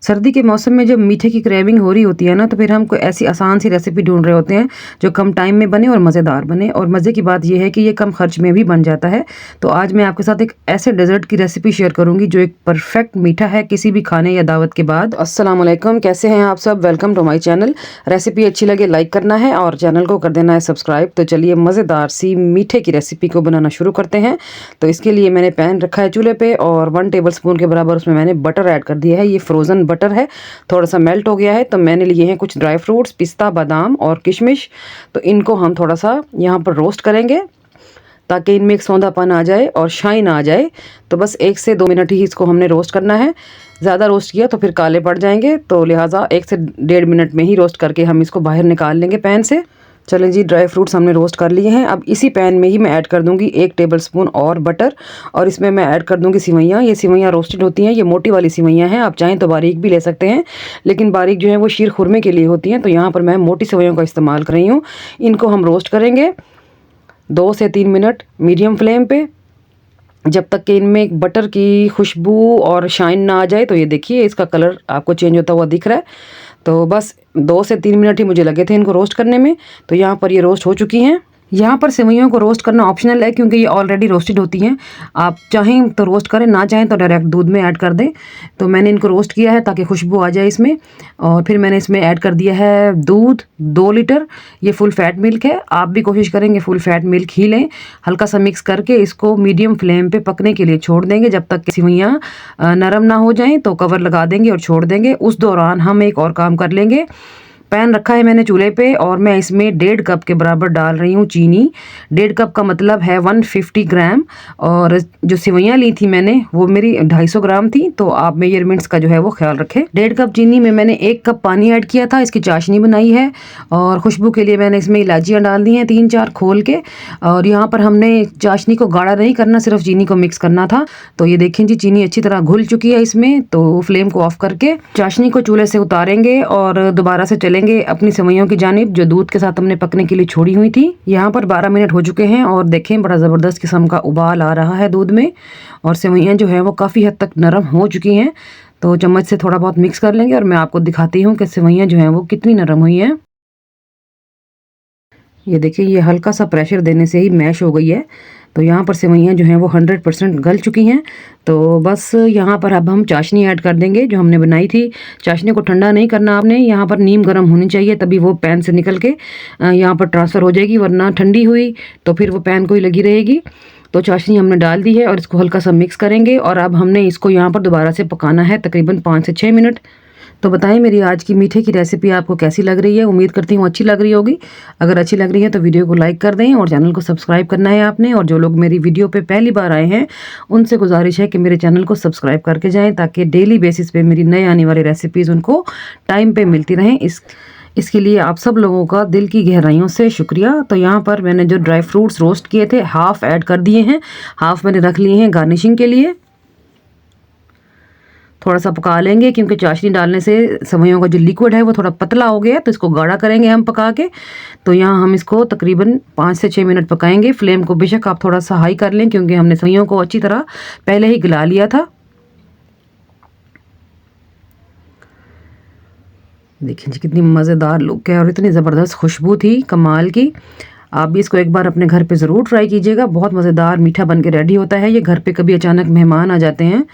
सर्दी के मौसम में जब मीठे की क्रेविंग हो रही होती है ना, तो फिर हम कोई ऐसी आसान सी रेसिपी ढूंढ रहे होते हैं जो कम टाइम में बने और मज़ेदार बने। और मज़े की बात यह है कि ये कम खर्च में भी बन जाता है। तो आज मैं आपके साथ एक ऐसे डेजर्ट की रेसिपी शेयर करूंगी जो एक परफेक्ट मीठा है किसी भी खाने या दावत के बाद। अस्सलाम वालेकुम, कैसे हैं आप सब? Welcome to my channel. Recipe अच्छी लगे लाइक करना है और चैनल को कर देना है सब्सक्राइब। तो चलिए मज़ेदार सी मीठे की रेसिपी को बनाना शुरू करते हैं। तो इसके लिए मैंने पैन रखा है चूल्हे पे और 1 टेबल स्पून के बराबर उसमें मैंने बटर ऐड कर दिया है। ये फ्रोज़न बटर है, थोड़ा सा मेल्ट हो गया है। तो मैंने लिए हैं कुछ ड्राई फ्रूट्स, पिस्ता, बादाम और किशमिश। तो इनको हम थोड़ा सा यहाँ पर रोस्ट करेंगे ताकि इनमें एक सौंधापन आ जाए और शाइन आ जाए। तो बस 1 से 2 मिनट ही इसको हमने रोस्ट करना है। ज़्यादा रोस्ट किया तो फिर काले पड़ जाएंगे, तो लिहाजा 1 से 1.5 मिनट में ही रोस्ट करके हम इसको बाहर निकाल लेंगे पैन से। चलें जी, ड्राई फ्रूट्स हमने रोस्ट कर लिए हैं। अब इसी पैन में ही मैं ऐड कर दूंगी 1 टेबल स्पून और बटर, और इसमें मैं ऐड कर दूंगी सिवैयाँ। ये सिवैयाँ रोस्टेड होती हैं, ये मोटी वाली सिवैयाँ हैं। आप चाहें तो बारीक भी ले सकते हैं, लेकिन बारीक जो है वो शीर खुरमे के लिए होती हैं। तो यहाँ पर मैं मोटी सिवैयों का इस्तेमाल कर रही हूँ। इनको हम रोस्ट करेंगे 2 से 3 मिनट मीडियम फ्लेम पे, जब तक कि इनमें एक बटर की खुशबू और शाइन ना आ जाए। तो ये देखिए इसका कलर आपको चेंज होता हुआ दिख रहा है। तो बस 2 से 3 मिनट ही मुझे लगे थे इनको रोस्ट करने में। तो यहाँ पर ये रोस्ट हो चुकी हैं। यहाँ पर सेवइयों को रोस्ट करना ऑप्शनल है क्योंकि ये ऑलरेडी रोस्टेड होती हैं। आप चाहें तो रोस्ट करें, ना चाहें तो डायरेक्ट दूध में ऐड कर दें। तो मैंने इनको रोस्ट किया है ताकि खुशबू आ जाए इसमें। और फिर मैंने इसमें ऐड कर दिया है दूध 2 लीटर। ये फुल फैट मिल्क है, आप भी कोशिश करेंगे फुल फैट मिल्क ही लें। हल्का सा मिक्स करके इसको मीडियम फ्लेम पे पकने के लिए छोड़ देंगे जब तक कि सेवइयाँ नरम ना हो जाएं। तो कवर लगा देंगे और छोड़ देंगे। उस दौरान हम एक और काम कर लेंगे। पैन रखा है मैंने चूल्हे पे और मैं इसमें 1.5 कप के बराबर डाल रही हूँ चीनी। 1.5 कप का मतलब है 150 ग्राम। और जो सेवइयाँ ली थी मैंने वो मेरी 250 ग्राम थी, तो आप मेजरमेंट्स का जो है वो ख्याल रखें। 1.5 कप चीनी में मैंने 1 कप पानी ऐड किया था, इसकी चाशनी बनाई है। और खुशबू के लिए मैंने इसमें इलायचियाँ डाल दी हैं 3-4 खोल के। और यहाँ पर हमने चाशनी को गाढ़ा नहीं करना, सिर्फ चीनी को मिक्स करना था। तो ये देखें जी, चीनी अच्छी तरह घुल चुकी है इसमें। तो फ्लेम को ऑफ करके चाशनी को चूल्हे से उतारेंगे और दोबारा से चलेंगे अपनी सेवइयों की जानिब जो दूध के साथ हमने पकने के लिए छोड़ी हुई थी। यहाँ पर 12 मिनट हो चुके हैं और देखें बड़ा ज़बरदस्त किस्म का उबाल आ रहा है दूध में। और सेवइयाँ जो है वो काफ़ी हद तक नरम हो चुकी हैं। तो चम्मच से थोड़ा बहुत मिक्स कर लेंगे और मैं आपको दिखाती हूँ कि सेवइयाँ जो हैं वो कितनी नरम हुई हैं। ये देखिए, ये हल्का सा प्रेशर देने से ही मैश हो गई है। तो यहाँ पर सेवइयाँ जो हैं वो 100% गल चुकी हैं। तो बस यहाँ पर अब हम चाशनी ऐड कर देंगे जो हमने बनाई थी। चाशनी को ठंडा नहीं करना आपने, यहाँ पर नीम गर्म होनी चाहिए, तभी वो पैन से निकल के यहाँ पर ट्रांसफ़र हो जाएगी, वरना ठंडी हुई तो फिर वो पैन को ही लगी रहेगी। तो चाशनी हमने डाल दी है और इसको हल्का सा मिक्स करेंगे। और अब हमने इसको यहाँ पर दोबारा से पकाना है तकरीबन 5 से 6 मिनट। तो बताएं मेरी आज की मीठे की रेसिपी आपको कैसी लग रही है? उम्मीद करती हूँ अच्छी लग रही होगी। अगर अच्छी लग रही है तो वीडियो को लाइक कर दें और चैनल को सब्सक्राइब करना है आपने। और जो लोग मेरी वीडियो पे पहली बार आए हैं उनसे गुजारिश है कि मेरे चैनल को सब्सक्राइब करके जाएँ, ताकि डेली बेसिस पे मेरी नए आने वाली रेसिपीज़ उनको टाइम पर मिलती रहें। इसके लिए आप सब लोगों का दिल की गहराइयों से शुक्रिया। तो यहाँ पर मैंने जो ड्राई फ्रूट्स रोस्ट किए थे हाफ़ ऐड कर दिए हैं, हाफ़ मैंने रख लिए हैं गार्निशिंग के लिए। थोड़ा सा पका लेंगे क्योंकि चाशनी डालने से सेवइयों का जो लिक्विड है वो थोड़ा पतला हो गया, तो इसको गाढ़ा करेंगे हम पका के। तो यहाँ हम इसको तकरीबन 5 से 6 मिनट पकाएंगे। फ्लेम को बेशक आप थोड़ा सा हाई कर लें क्योंकि हमने सेवइयों को अच्छी तरह पहले ही गला लिया था। देखिए जी कितनी मज़ेदार लुक है और इतनी ज़बरदस्त खुशबू थी कमाल की। आप भी इसको एक बार अपने घर पे ज़रूर ट्राई कीजिएगा। बहुत मज़ेदार मीठा बन के रेडी होता है ये। घर पे कभी अचानक मेहमान आ जाते हैं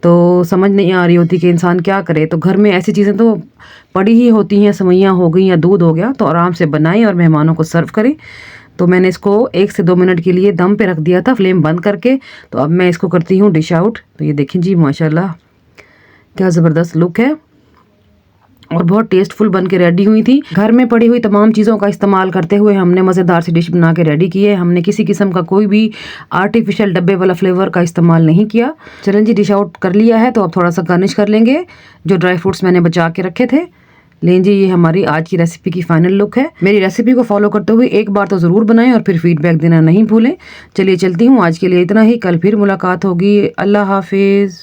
तो समझ नहीं आ रही होती कि इंसान क्या करे, तो घर में ऐसी चीज़ें तो पड़ी ही होती हैं। सेवइयाँ हो गई या दूध हो गया, तो आराम से बनाएं और मेहमानों को सर्व करें। तो मैंने इसको 1 से 2 मिनट के लिए दम पे रख दिया था फ्लेम बंद करके। तो अब मैं इसको करती हूँ डिश आउट। तो ये देखें जी, माशाल्लाह क्या ज़बरदस्त लुक है और बहुत टेस्टफुल बन के रेडी हुई थी। घर में पड़ी हुई तमाम चीज़ों का इस्तेमाल करते हुए हमने मज़ेदार सी डिश बना के रेडी की है। हमने किसी किस्म का कोई भी आर्टिफिशियल डब्बे वाला फ्लेवर का इस्तेमाल नहीं किया। चलें जी, डिश आउट कर लिया है तो अब थोड़ा सा गार्निश कर लेंगे जो ड्राई फ्रूट्स मैंने बचा के रखे थे। लें जी, ये हमारी आज की रेसिपी की फाइनल लुक है। मेरी रेसिपी को फॉलो करते हुए एक बार तो ज़रूर बनाएं और फिर फीडबैक देना नहीं भूलें। चलिए चलती हूँ, आज के लिए इतना ही। कल फिर मुलाकात होगी। अल्लाह हाफिज़।